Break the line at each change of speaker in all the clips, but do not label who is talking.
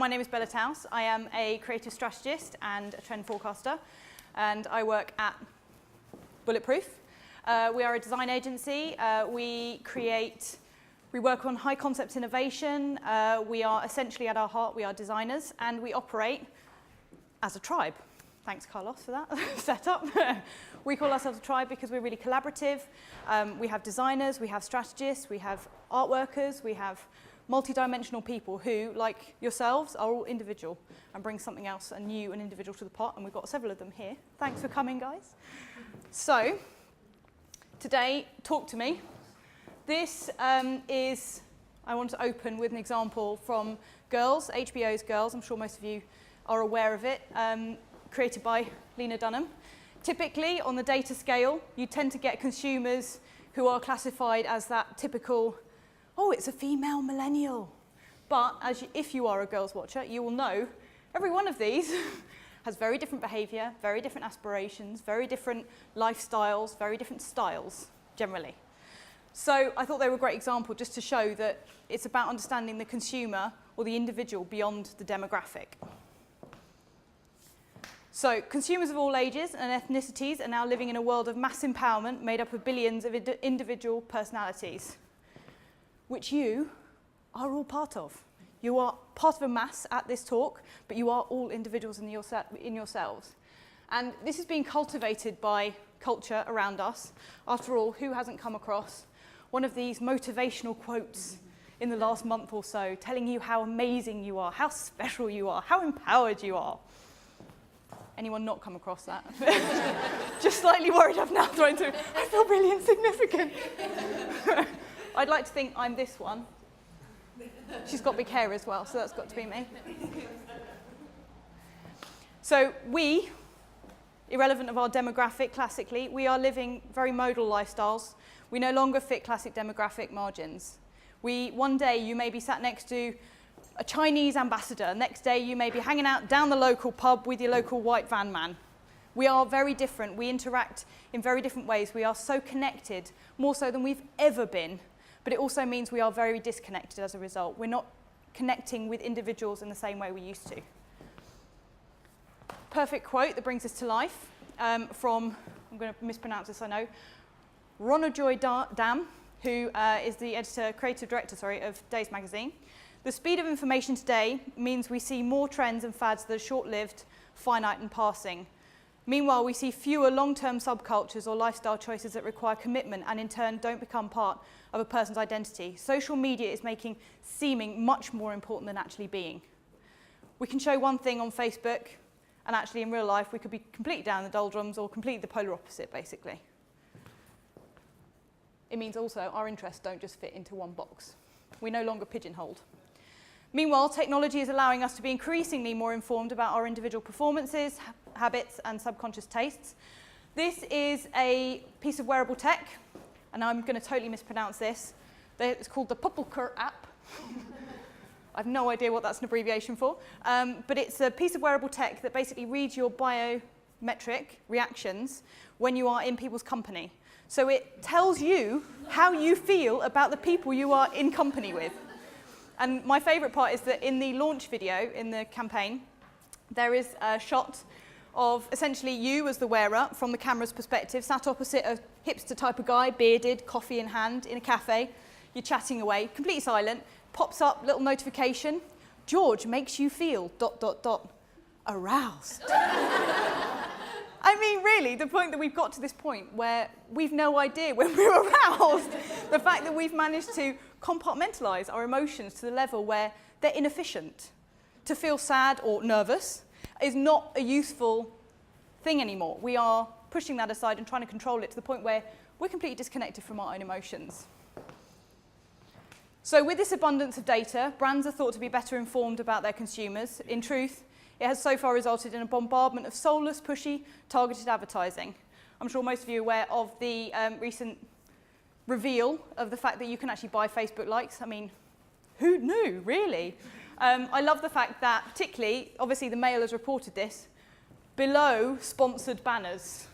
My name is Towse. I am a creative strategist and a trend forecaster, and I work at Bulletproof. We are a design agency. We work on high concept innovation. We are essentially, at our heart, we are designers, and we operate as a tribe. Thanks, Carlos, for that setup. We call ourselves a tribe because we're really collaborative. We have designers, we have strategists, we have art workers, we have multi-dimensional people who, like yourselves, are all individual and bring something else and new and individual to the pot, and we've got several of them here. Thanks for coming, guys. So, today, talk to me. This I want to open with an example from Girls, HBO's Girls. I'm sure most of you are aware of it, created by Lena Dunham. Typically, on the data scale, you tend to get consumers who are classified as that typical, oh, it's a female millennial. But if you are a Girls watcher, you will know every one of these has very different behaviour, very different aspirations, very different lifestyles, very different styles, generally. So I thought they were a great example just to show that it's about understanding the consumer or the individual beyond the demographic. So consumers of all ages and ethnicities are now living in a world of mass empowerment made up of billions of individual personalities, which you are all part of. You are part of a mass at this talk, but you are all individuals in yourselves. And this is being cultivated by culture around us. After all, who hasn't come across one of these motivational quotes in the last month or so, telling you how amazing you are, how special you are, how empowered you are? Anyone not come across that? Just slightly worried I've now thrown through. I feel really insignificant. I'd like to think I'm this one. She's got big hair as well, so that's got to be me. So we, irrelevant of our demographic classically, we are living very modal lifestyles. We no longer fit classic demographic margins. One day you may be sat next to a Chinese ambassador. Next day you may be hanging out down the local pub with your local white van man. We are very different. We interact in very different ways. We are so connected, more so than we've ever been. But it also means we are very disconnected as a result. We're not connecting with individuals in the same way we used to. Perfect quote that brings us to life from, I'm going to mispronounce this, I know, Ronojoy Dam, who is the creative director of Days magazine. The speed of information today means we see more trends and fads that are short-lived, finite and passing. Meanwhile, we see fewer long-term subcultures or lifestyle choices that require commitment and in turn don't become part of a person's identity. Social media is making seeming much more important than actually being. We can show one thing on Facebook and actually in real life we could be completely down the doldrums or completely the polar opposite, basically. It means also our interests don't just fit into one box. We're no longer pigeonholed. Meanwhile, technology is allowing us to be increasingly more informed about our individual performances, habits, and subconscious tastes. This is a piece of wearable tech, and I'm going to totally mispronounce this. It's called the Bulletproof app. I have no idea what that's an abbreviation for, but it's a piece of wearable tech that basically reads your biometric reactions when you are in people's company. So it tells you how you feel about the people you are in company with. And my favourite part is that in the launch video, in the campaign, there is a shot of essentially you as the wearer from the camera's perspective, sat opposite a hipster type of guy, bearded, coffee in hand, in a cafe. You're chatting away, completely silent, pops up, little notification. George makes you feel ... aroused. I mean, really, the point that we've got to this point where we've no idea when we're aroused, the fact that we've managed to compartmentalise our emotions to the level where they're inefficient. To feel sad or nervous is not a useful thing anymore. We are pushing that aside and trying to control it to the point where we're completely disconnected from our own emotions. So with this abundance of data, brands are thought to be better informed about their consumers. In truth, it has so far resulted in a bombardment of soulless, pushy, targeted advertising. I'm sure most of you are aware of the recent reveal of the fact that you can actually buy Facebook likes. I mean, who knew, really? I love the fact that, particularly, obviously the Mail has reported this, below sponsored banners.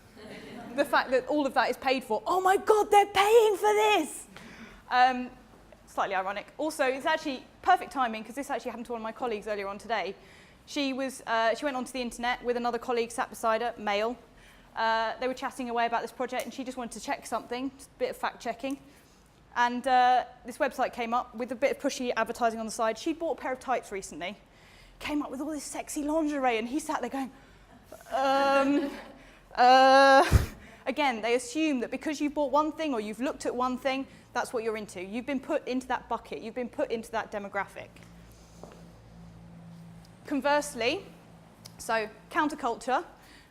The fact that all of that is paid for. Oh my God, they're paying for this! slightly ironic. Also, it's actually perfect timing because this actually happened to one of my colleagues earlier on today. She went onto the internet with another colleague sat beside her, male. They were chatting away about this project and she just wanted to check something, just a bit of fact checking. And this website came up with a bit of pushy advertising on the side. She'd bought a pair of tights recently, came up with all this sexy lingerie, and he sat there going, Again, they assume that because you've bought one thing or you've looked at one thing, that's what you're into. You've been put into that bucket. You've been put into that demographic. Conversely, so counterculture,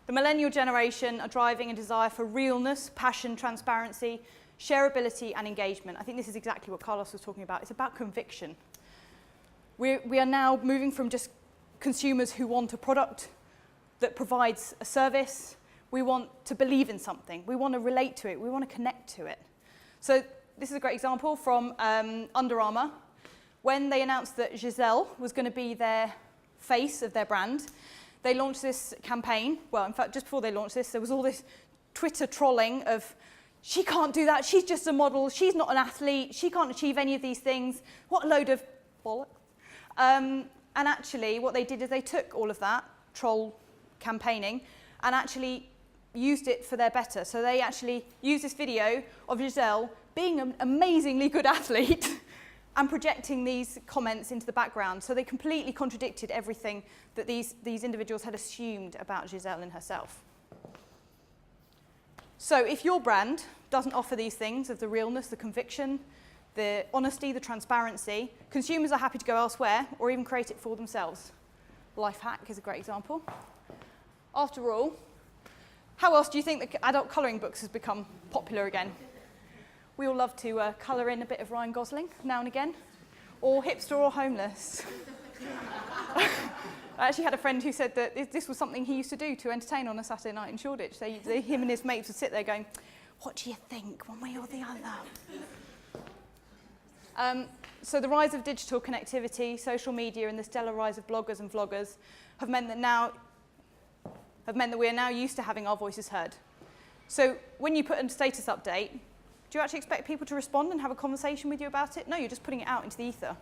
the millennial generation are driving a desire for realness, passion, transparency, shareability, and engagement. I think this is exactly what Carlos was talking about. It's about conviction. We are now moving from just consumers who want a product that provides a service. We want to believe in something. We want to relate to it. We want to connect to it. So this is a great example from Under Armour. When they announced that Giselle was going to be their face of their brand, they launched this campaign. Well, in fact, just before they launched this, there was all this Twitter trolling of, she can't do that, she's just a model, she's not an athlete, she can't achieve any of these things. What a load of bollocks. And actually, what they did is they took all of that troll campaigning and actually used it for their better. So they actually used this video of Giselle being an amazingly good athlete and projecting these comments into the background. So they completely contradicted everything that these individuals had assumed about Giselle and herself. So if your brand doesn't offer these things of the realness, the conviction, the honesty, the transparency, consumers are happy to go elsewhere or even create it for themselves. Life Hack is a great example. After all, how else do you think that adult colouring books has become popular again? We all love to colour in a bit of Ryan Gosling now and again, or hipster or homeless. I actually had a friend who said that this was something he used to do to entertain on a Saturday night in Shoreditch. Him and his mates would sit there going, what do you think, one way or the other? So the rise of digital connectivity, social media, and the stellar rise of bloggers and vloggers have meant that we are now used to having our voices heard. So when you put a status update, do you actually expect people to respond and have a conversation with you about it? No, you're just putting it out into the ether.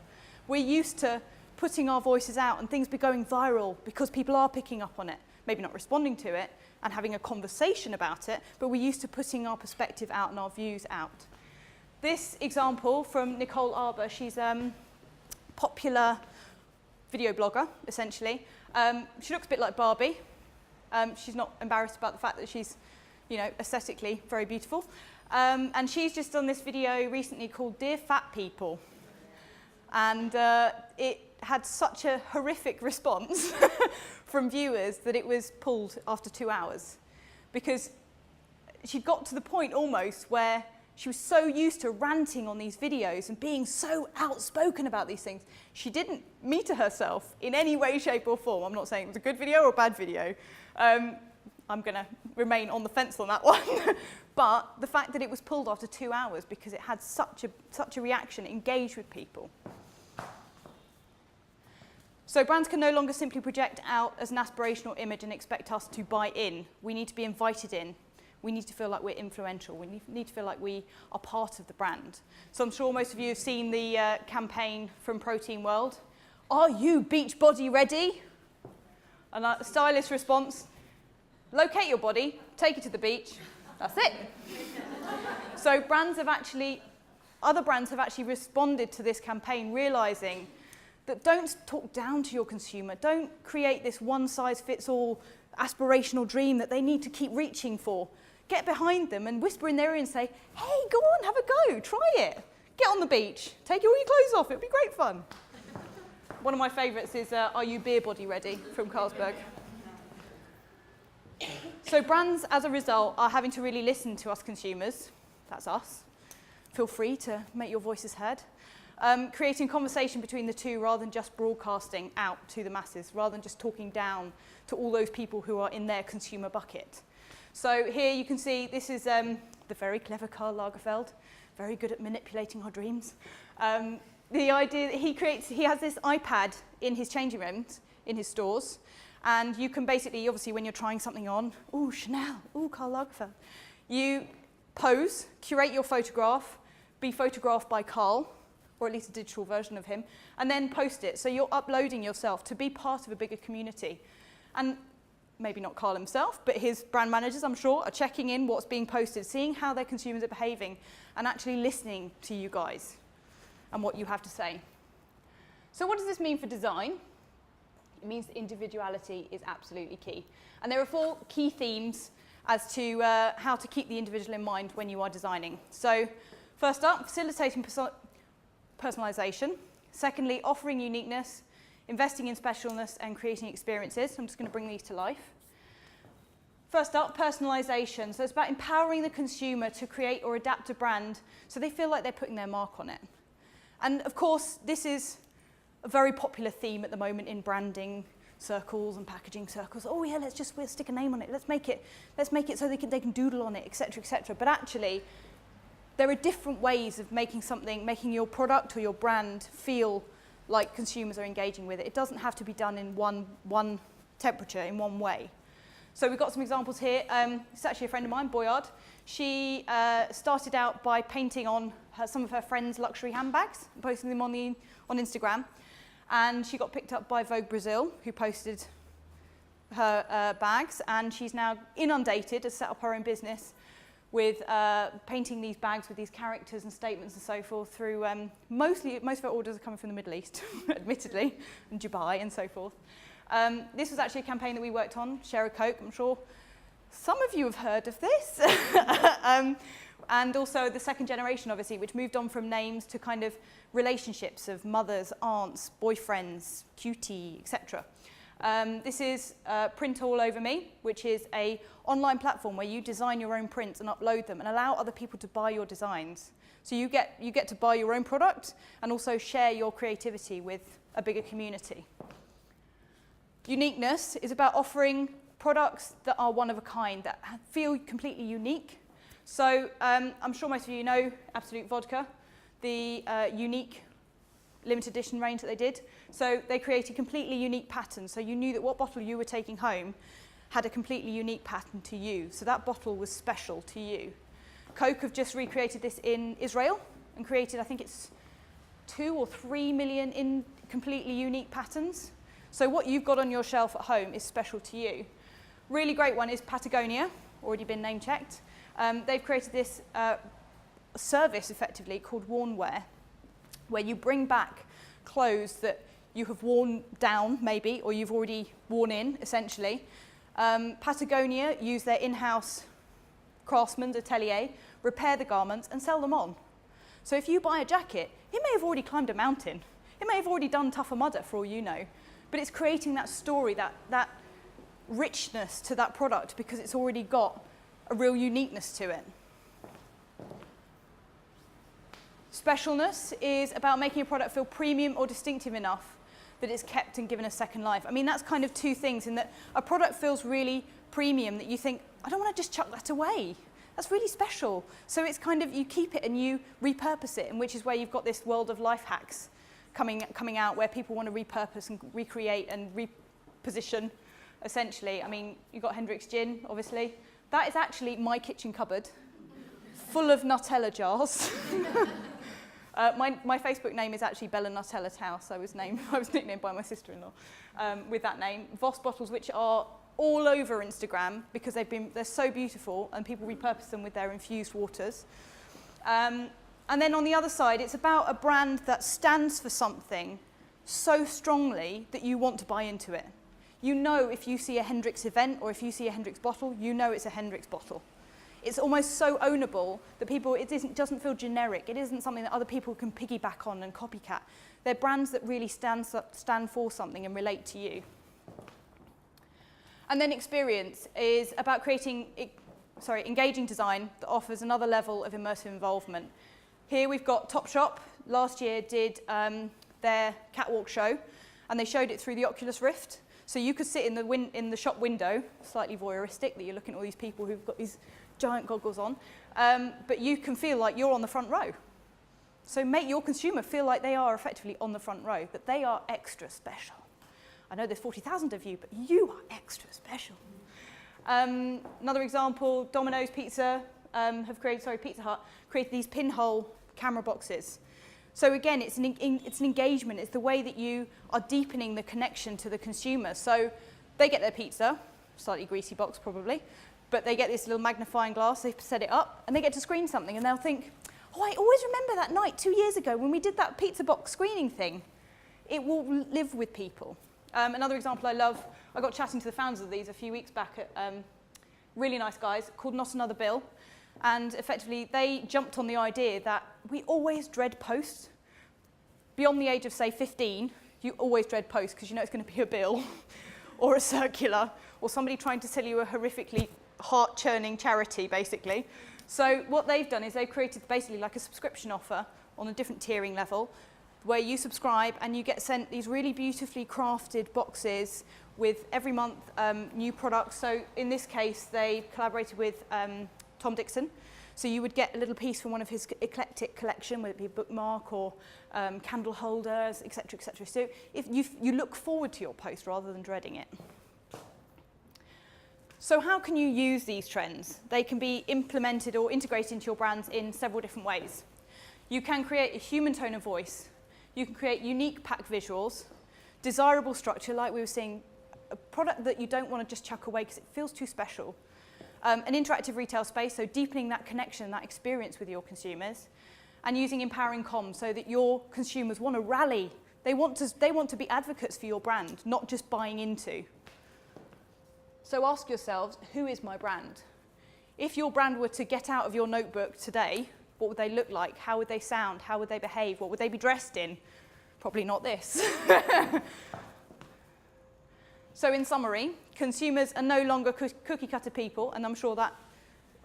We're used to putting our voices out and things be going viral because people are picking up on it, maybe not responding to it and having a conversation about it, but we're used to putting our perspective out and our views out. This example from Nicole Arbour, she's a popular video blogger, essentially. She looks a bit like Barbie. She's not embarrassed about the fact that she's, aesthetically very beautiful. And she's just done this video recently called Dear Fat People. And it had such a horrific response from viewers that it was pulled after 2 hours. Because she got to the point almost where she was so used to ranting on these videos and being so outspoken about these things, she didn't meter herself in any way, shape or form. I'm not saying it was a good video or a bad video. I'm going to remain on the fence on that one. But the fact that it was pulled after 2 hours because it had such a reaction, engaged with people. So brands can no longer simply project out as an aspirational image and expect us to buy in. We need to be invited in. We need to feel like we're influential. We need to feel like we are part of the brand. So I'm sure most of you have seen the campaign from Protein World. Are you beach body ready? And a stylist response, locate your body, take it to the beach. That's it. So other brands have actually responded to this campaign, realizing that don't talk down to your consumer. Don't create this one-size-fits-all aspirational dream that they need to keep reaching for. Get behind them and whisper in their ear and say, hey, go on, have a go, try it. Get on the beach, take all your clothes off, it'll be great fun. One of my favourites is Are You Beer Body Ready from Carlsberg. So brands, as a result, are having to really listen to us consumers. That's us. Feel free to make your voices heard. Creating conversation between the two rather than just broadcasting out to the masses, rather than just talking down to all those people who are in their consumer bucket. So here you can see this is the very clever Karl Lagerfeld, very good at manipulating our dreams. The idea that he has this iPad in his changing rooms, in his stores, and you can basically, obviously when you're trying something on, ooh, Chanel, ooh, Karl Lagerfeld, you pose, curate your photograph, be photographed by Karl, or at least a digital version of him, and then post it. So you're uploading yourself to be part of a bigger community. And maybe not Carl himself, but his brand managers, I'm sure, are checking in what's being posted, seeing how their consumers are behaving, and actually listening to you guys and what you have to say. So what does this mean for design? It means that individuality is absolutely key. And there are 4 key themes as to how to keep the individual in mind when you are designing. So first up, facilitating personalization. Secondly, offering uniqueness, investing in specialness, and creating experiences. I'm just going to bring these to life. First up, personalization. So it's about empowering the consumer to create or adapt a brand so they feel like they're putting their mark on it. And of course, this is a very popular theme at the moment in branding circles and packaging circles. Oh yeah, we'll stick a name on it. Let's make it so they can doodle on it, etc., etc. But actually, there are different ways of making your product or your brand feel like consumers are engaging with it. It doesn't have to be done in one temperature, in one way. So we've got some examples here. It's actually a friend of mine, Boyard. She started out by painting on some of her friends' luxury handbags, posting them on Instagram. And she got picked up by Vogue Brazil, who posted her bags. And she's now inundated, has set up her own business with painting these bags with these characters and statements and so forth through, most of her orders are coming from the Middle East, admittedly, and Dubai and so forth. This was actually a campaign that we worked on, Share a Coke. I'm sure some of you have heard of this. And also the second generation, obviously, which moved on from names to kind of relationships of mothers, aunts, boyfriends, cutie, etc. This is Print All Over Me, which is an online platform where you design your own prints and upload them and allow other people to buy your designs. So you get to buy your own product and also share your creativity with a bigger community. Uniqueness is about offering products that are one of a kind, that feel completely unique. So I'm sure most of you know Absolute Vodka, the unique limited edition range that they did. So they created completely unique patterns. So you knew that what bottle you were taking home had a completely unique pattern to you. So that bottle was special to you. Coke have just recreated this in Israel and created, I think it's 2 or 3 million in completely unique patterns. So what you've got on your shelf at home is special to you. Really great one is Patagonia, already been name checked. They've created this service, effectively, called Worn Wear, where you bring back clothes that you have worn down, maybe, or you've already worn in, essentially. Patagonia use their in-house craftsmen's atelier, repair the garments, and sell them on. So if you buy a jacket, it may have already climbed a mountain. It may have already done tougher mudder, for all you know. But it's creating that story, that richness to that product, because it's already got a real uniqueness to it. Specialness is about making a product feel premium or distinctive enough that it's kept and given a second life. I mean, that's kind of 2 things, in that a product feels really premium that you think, I don't want to just chuck that away. That's really special. So it's kind of, you keep it and you repurpose it, and which is where you've got this world of life hacks coming out, where people want to repurpose and recreate and reposition, essentially. I mean, you've got Hendrick's Gin, obviously. That is actually my kitchen cupboard, full of Nutella jars. My Facebook name is actually Bella Nutella Towse. I was nicknamed by my sister-in-law with that name. Voss bottles, which are all over Instagram because they're so beautiful, and people repurpose them with their infused waters. And then on the other side, it's about a brand that stands for something so strongly that you want to buy into it. You know, if you see a Hendrick's event or if you see a Hendrick's bottle, you know it's a Hendrick's bottle. It's almost so ownable that it doesn't feel generic. It isn't something that other people can piggyback on and copycat. They're brands that really stand for something and relate to you. And then experience is about creating engaging design that offers another level of immersive involvement. Here we've got Topshop. Last year did their catwalk show, and they showed it through the Oculus Rift. So you could sit in the shop window, slightly voyeuristic, that you're looking at all these people who've got these giant goggles on, but you can feel like you're on the front row. So make your consumer feel like they are effectively on the front row, that they are extra special. I know there's 40,000 of you, but you are extra special. Another example, Domino's Pizza Pizza Hut created these pinhole camera boxes. So again, it's an engagement. It's the way that you are deepening the connection to the consumer. So they get their pizza, slightly greasy box probably, but they get this little magnifying glass, they set it up, and they get to screen something, and they'll think, oh, I always remember that night 2 years ago when we did that pizza box screening thing. It will live with people. Another example I love, I got chatting to the founders of these a few weeks back at really nice guys called Not Another Bill. And effectively, they jumped on the idea that we always dread post. Beyond the age of, say, 15, you always dread post because you know it's going to be a bill or a circular or somebody trying to sell you a horrifically heart-churning charity, basically. So what they've done is they've created basically like a subscription offer on a different tiering level where you subscribe and you get sent these really beautifully crafted boxes with every month new products. So in this case, they collaborated with Tom Dixon. So you would get a little piece from one of his eclectic collection, whether it be a bookmark or candle holders, etc., etc. So if you look forward to your post rather than dreading it. So how can you use these trends? They can be implemented or integrated into your brands in several different ways. You can create a human tone of voice. You can create unique pack visuals, desirable structure, like we were seeing, a product that you don't want to just chuck away because it feels too special. An interactive retail space, so deepening that connection, that experience with your consumers, and using empowering comms so that your consumers want to rally. They want to be advocates for your brand, not just buying into. So ask yourselves, who is my brand? If your brand were to get out of your notebook today, what would they look like? How would they sound? How would they behave? What would they be dressed in? Probably not this. So in summary, consumers are no longer cookie cutter people, and I'm sure that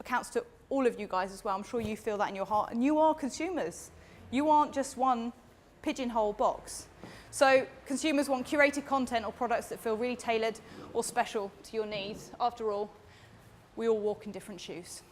accounts to all of you guys as well. I'm sure you feel that in your heart, and you are consumers. You aren't just one pigeonhole box. So consumers want curated content or products that feel really tailored or special to your needs. After all, we all walk in different shoes.